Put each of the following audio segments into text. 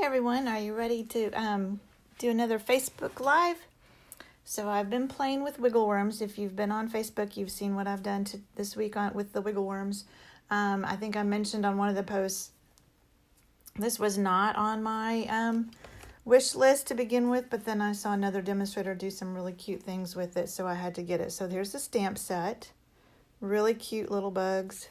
Hi everyone, are you ready to do another Facebook Live? So I've been playing with wiggle worms. If you've been on Facebook, you've seen what I've done this week with the wiggle worms. I think I mentioned on one of the posts, this was not on my wish list to begin with, but then I saw another demonstrator do some really cute things with it, so I had to get it. So here's the stamp set, really cute little bugs,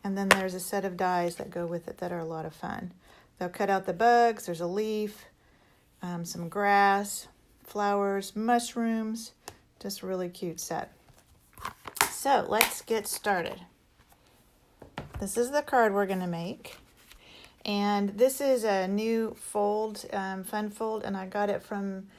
and then there's a set of dies that go with it that are a lot of fun. They'll cut out the bugs, there's a leaf, some grass, flowers, mushrooms, just a really cute set. So let's get started. This is the card we're going to make. And this is a new fold, fun fold, and I got it from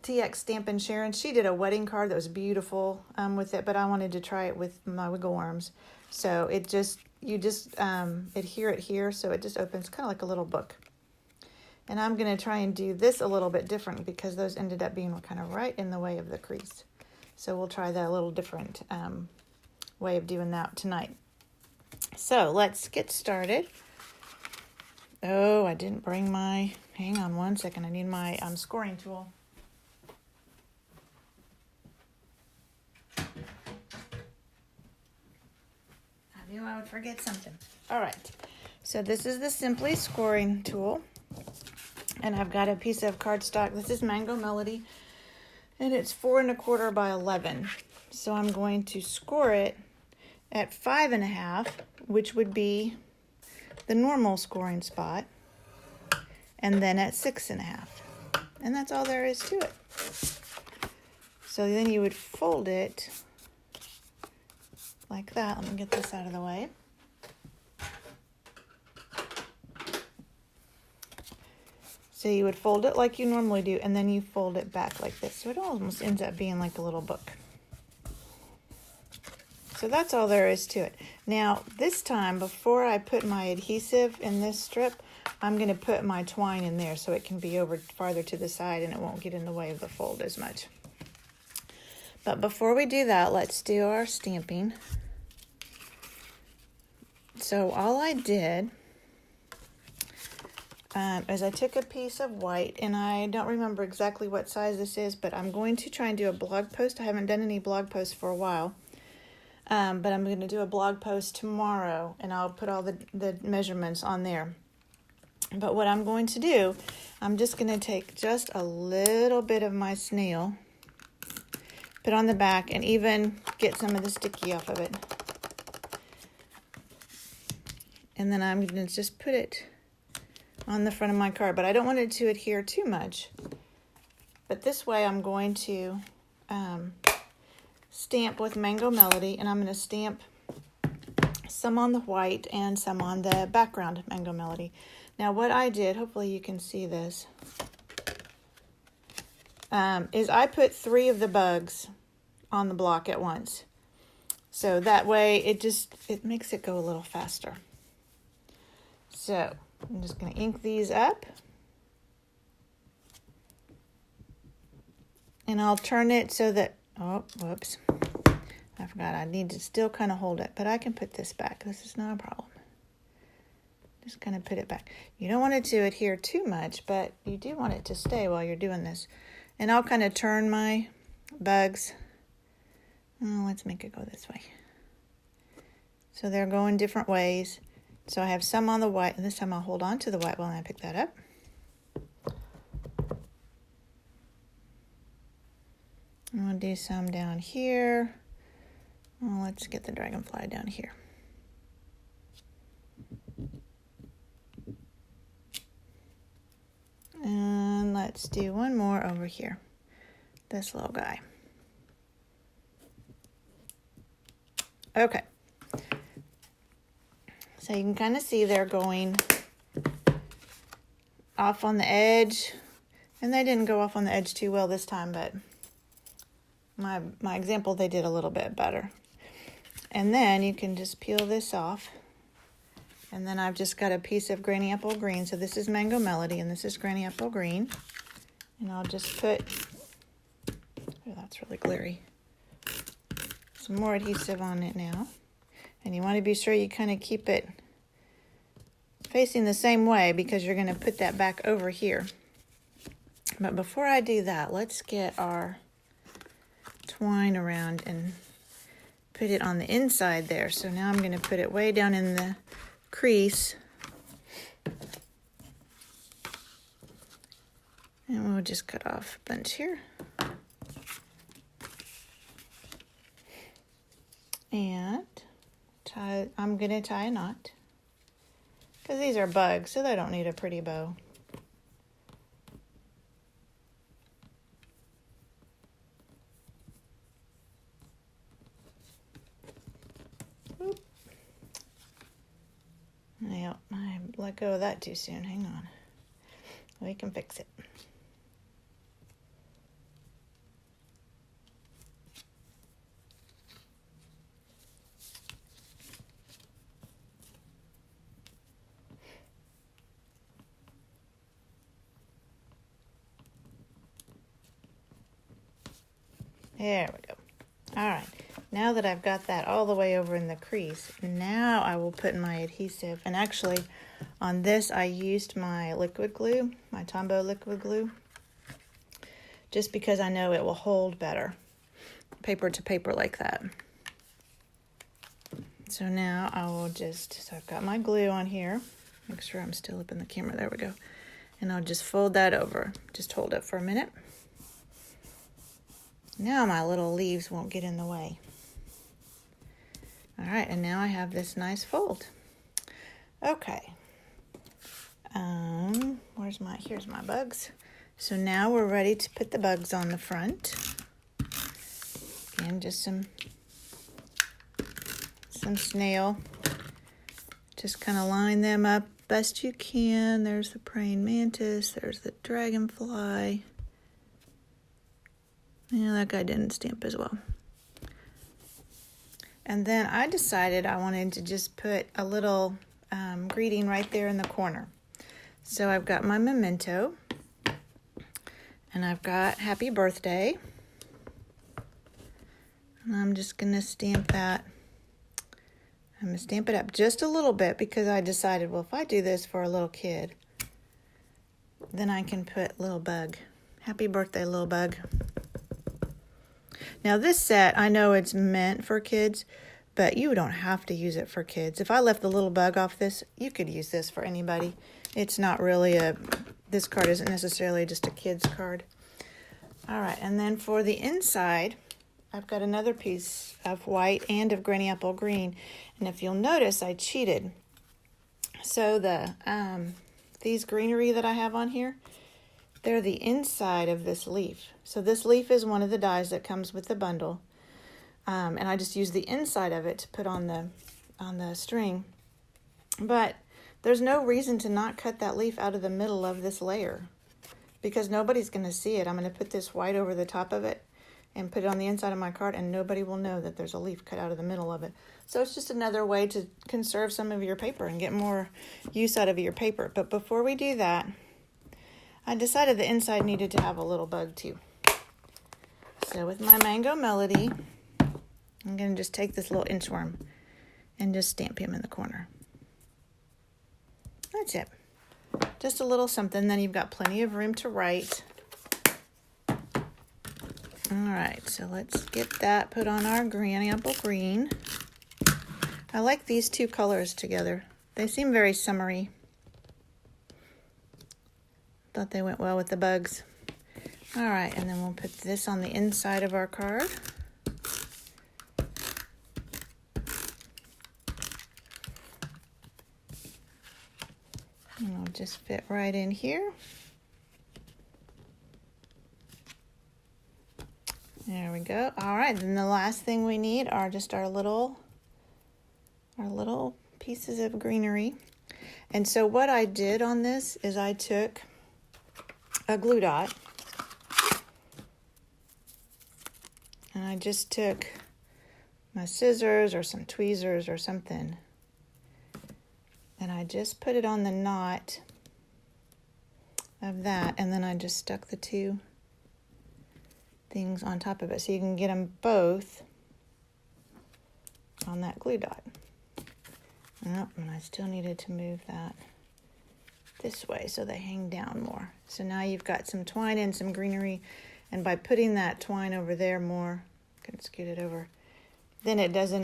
TX Stampin' Sharon. She did a wedding card that was beautiful with it, but I wanted to try it with my wiggle worms. So you just adhere it here, so it just opens kind of like a little book. And I'm going to try and do this a little bit different because those ended up being kind of right in the way of the crease. So we'll try that a little different way of doing that tonight. So let's get started. Oh, I didn't bring hang on one second, I need my scoring tool. I knew I would forget something. All right, so this is the Simply scoring tool, and I've got a piece of cardstock. This is Mango Melody, and it's 4 1/4 by 11. So I'm going to score it at 5 1/2, which would be the normal scoring spot, and then at 6 1/2. And that's all there is to it. So then you would fold it like that. Let me get this out of the way. So you would fold it like you normally do, and then you fold it back like this. So it almost ends up being like a little book. So that's all there is to it. Now, this time, before I put my adhesive in this strip, I'm going to put my twine in there so it can be over farther to the side and it won't get in the way of the fold as much. But before we do that, let's do our stamping. So all I did is I took a piece of white, and I don't remember exactly what size this is, but I'm going to try and do a blog post. I haven't done any blog posts for a while, but I'm going to do a blog post tomorrow, and I'll put all the measurements on there. But what I'm going to do, I'm just going to take just a little bit of my snail, put on the back, and even get some of the sticky off of it. And then I'm going to just put it on the front of my card, but I don't want it to adhere too much. But this way I'm going to stamp with Mango Melody, and I'm going to stamp some on the white and some on the background Mango Melody. Now what I did, hopefully you can see this, is I put 3 of the bugs on the block at once. So that way it makes it go a little faster. So I'm just going to ink these up, and I'll turn it so that, oh, whoops, I forgot, I need to still kind of hold it, but I can put this back. This is not a problem. Just kind of put it back. You don't want it to adhere too much, but you do want it to stay while you're doing this. And I'll kind of turn my bugs. Oh, let's make it go this way. So they're going different ways. So I have some on the white, and this time I'll hold on to the white while I pick that up. I'm going to do some down here. Well, let's get the dragonfly down here. And let's do one more over here. This little guy. Okay. So you can kind of see they're going off on the edge. And they didn't go off on the edge too well this time, but my example, they did a little bit better. And then you can just peel this off. And then I've just got a piece of Granny Apple Green. So this is Mango Melody, and this is Granny Apple Green. And I'll just put, oh, that's really glary, some more adhesive on it now. And you want to be sure you kind of keep it facing the same way because you're going to put that back over here. But before I do that, let's get our twine around and put it on the inside there. So now I'm going to put it way down in the crease. And we'll just cut off a bunch here. And I'm going to tie a knot. Because these are bugs, so they don't need a pretty bow. Oop. Yep, I let go of that too soon. Hang on. We can fix it. There we go. All right, now that I've got that all the way over in the crease, now I will put my adhesive. And actually, on this, I used my liquid glue, my Tombow liquid glue, just because I know it will hold better, paper to paper like that. So now I will so I've got my glue on here. Make sure I'm still up in the camera. There we go. And I'll just fold that over. Just hold it for a minute. Now my little leaves won't get in the way. All right, and now I have this nice fold. Okay. Here's my bugs. So now we're ready to put the bugs on the front. Again, just some snail. Just kind of line them up best you can. There's the praying mantis. There's the dragonfly. Yeah, that guy didn't stamp as well. And then I decided I wanted to just put a little greeting right there in the corner. So I've got my memento, and I've got happy birthday. And I'm just going to stamp that. I'm going to stamp it up just a little bit because I decided, well, if I do this for a little kid, then I can put little bug. Happy birthday, little bug. Now this set, I know it's meant for kids, but you don't have to use it for kids. If I left the little bug off this, you could use this for anybody. It's not really this card isn't necessarily just a kid's card. All right, and then for the inside, I've got another piece of white and of granny apple green. And if you'll notice, I cheated. So these greenery that I have on here, they're the inside of this leaf. So this leaf is one of the dies that comes with the bundle. And I just use the inside of it to put on the string. But there's no reason to not cut that leaf out of the middle of this layer because nobody's going to see it. I'm going to put this white over the top of it and put it on the inside of my card, and nobody will know that there's a leaf cut out of the middle of it. So it's just another way to conserve some of your paper and get more use out of your paper. But before we do that, I decided the inside needed to have a little bug too. So with my Mango Melody, I'm going to just take this little inchworm and just stamp him in the corner. That's it. Just a little something, then you've got plenty of room to write. All right, so let's get that put on our granny apple green. I like these two colors together. They seem very summery. Thought they went well with the bugs. All right, and then we'll put this on the inside of our card. And it'll just fit right in here. There we go. All right, then the last thing we need are just our little pieces of greenery. And so what I did on this is I took a glue dot, and I just took my scissors or some tweezers or something, and I just put it on the knot of that, and then I just stuck the two things on top of it so you can get them both on that glue dot. Oh, and I still needed to move that. this way so they hang down more. So now you've got some twine and some greenery, and by putting that twine over there more, I can scoot it over, then it doesn't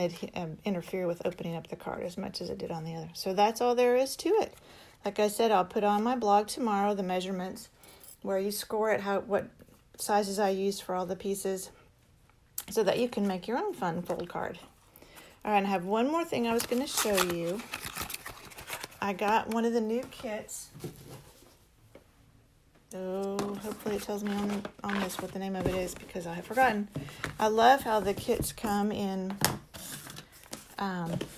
interfere with opening up the card as much as it did on the other. So that's all there is to it. Like I said, I'll put on my blog tomorrow the measurements where you score it, what sizes I used for all the pieces, so that you can make your own fun fold card. All right, and I have one more thing I was going to show you. I got one of the new kits. Oh, hopefully it tells me on this what the name of it is, because I have forgotten. I love how the kits come in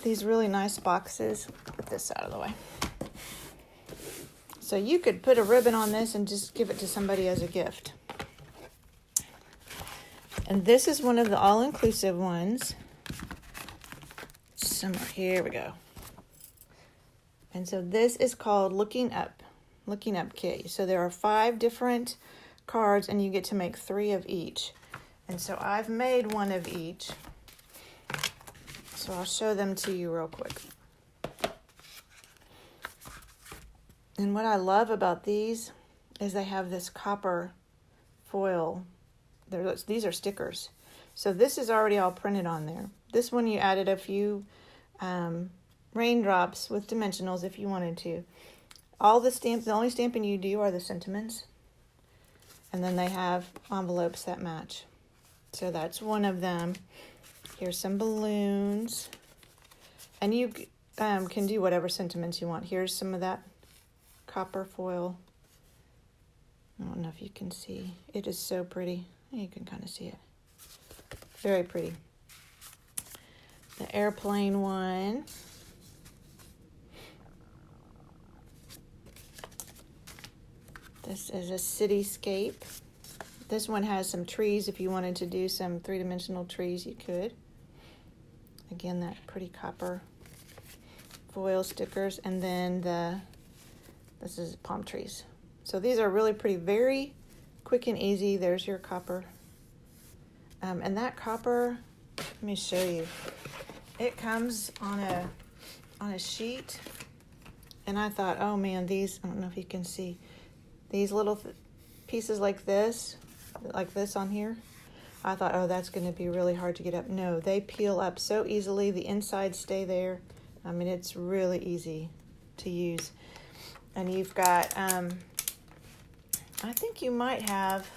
these really nice boxes. Put this out of the way. So you could put a ribbon on this and just give it to somebody as a gift. And this is one of the all-inclusive ones. Somewhere, here we go. And so this is called Looking Up Kit. So there are 5 different cards, and you get to make 3 of each. And so I've made 1 of each. So I'll show them to you real quick. And what I love about these is they have this copper foil. These are stickers. So this is already all printed on there. This one you added a few raindrops with dimensionals if you wanted to. All the stamps, the only stamping you do are the sentiments. And then they have envelopes that match. So that's one of them. Here's some balloons. And you can do whatever sentiments you want. Here's some of that copper foil. I don't know if you can see. It is so pretty. You can kind of see it. Very pretty. The airplane one. This is a cityscape. This one has some trees. If you wanted to do some 3-dimensional trees, you could. Again, that pretty copper foil stickers. And then this is palm trees. So these are really pretty, very quick and easy. There's your copper. And that copper, let me show you. It comes on a sheet. And I thought, oh man, these, I don't know if you can see, these little pieces like this on here, I thought, oh, that's going to be really hard to get up. No, they peel up so easily. The insides stay there. I mean, it's really easy to use. And you've got, I think you might have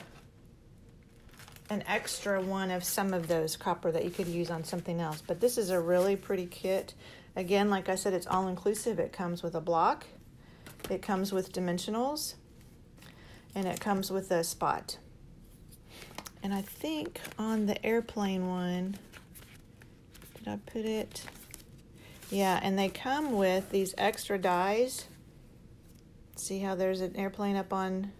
an extra one of some of those copper that you could use on something else. But this is a really pretty kit. Again, like I said, it's all inclusive. It comes with a block. It comes with dimensionals. And it comes with a spot. And I think on the airplane one, did I put it? Yeah, and they come with these extra dies. See how there's an airplane up on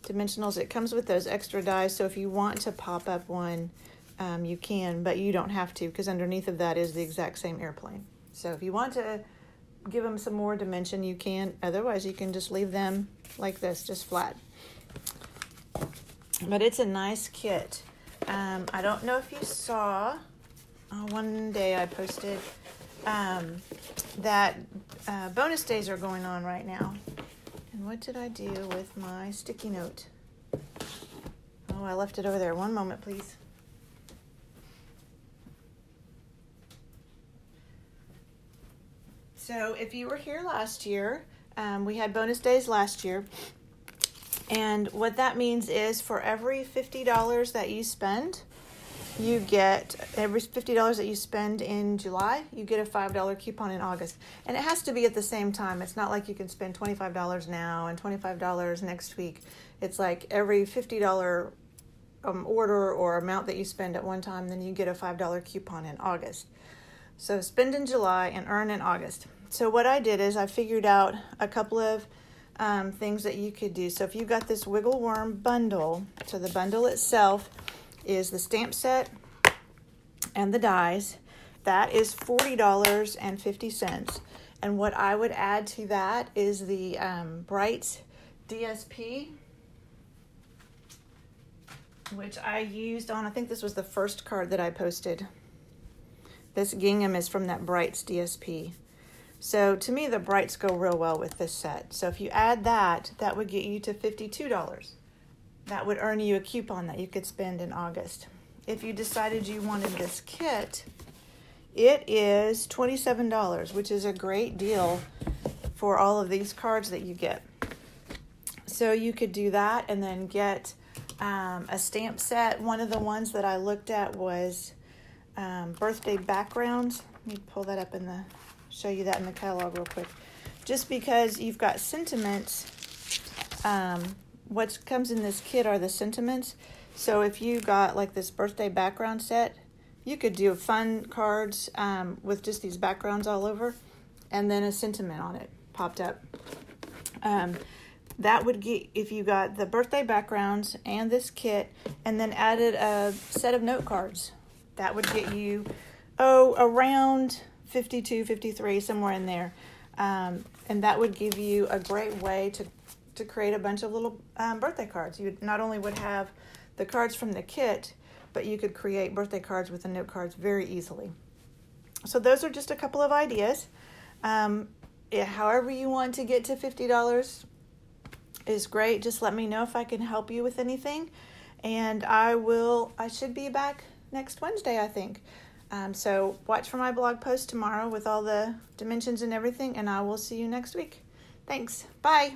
dimensionals? It comes with those extra dies, so if you want to pop up one, you can, but you don't have to, because underneath of that is the exact same airplane. So if you want to give them some more dimension, you can. Otherwise, you can just leave them like this, just flat. But it's a nice kit. I don't know if you saw, one day I posted that bonus days are going on right now. And what did I do with my sticky note? Oh, I left it over there. One moment, please. So if you were here last year, we had bonus days last year. And what that means is for every $50 that you spend, you get, every $50 that you spend in July, you get a $5 coupon in August. And it has to be at the same time. It's not like you can spend $25 now and $25 next week. It's like every $50 order or amount that you spend at one time, then you get a $5 coupon in August. So spend in July and earn in August. So what I did is I figured out a couple of things that you could do. So if you got this Wiggle Worm bundle, so the bundle itself is the stamp set and the dies. That is $40.50. And what I would add to that is the Brights DSP, which I used on, I think this was the first card that I posted. This gingham is from that Brights DSP. So to me, the brights go real well with this set. So if you add that, that would get you to $52. That would earn you a coupon that you could spend in August. If you decided you wanted this kit, it is $27, which is a great deal for all of these cards that you get. So you could do that and then get a stamp set. One of the ones that I looked at was birthday backgrounds. Let me pull that up show you that in the catalog real quick. Just because you've got sentiments, what comes in this kit are the sentiments. So if you got like this birthday background set, you could do fun cards with just these backgrounds all over, and then a sentiment on it popped up. That would get, if you got the birthday backgrounds and this kit, and then added a set of note cards, that would get you, around 52, 53, somewhere in there. And that would give you a great way to create a bunch of little birthday cards. You not only would have the cards from the kit, but you could create birthday cards with the note cards very easily. So those are just a couple of ideas. However you want to get to $50 is great. Just let me know if I can help you with anything. And I should be back next Wednesday, I think. So watch for my blog post tomorrow with all the dimensions and everything, and I will see you next week. Thanks. Bye.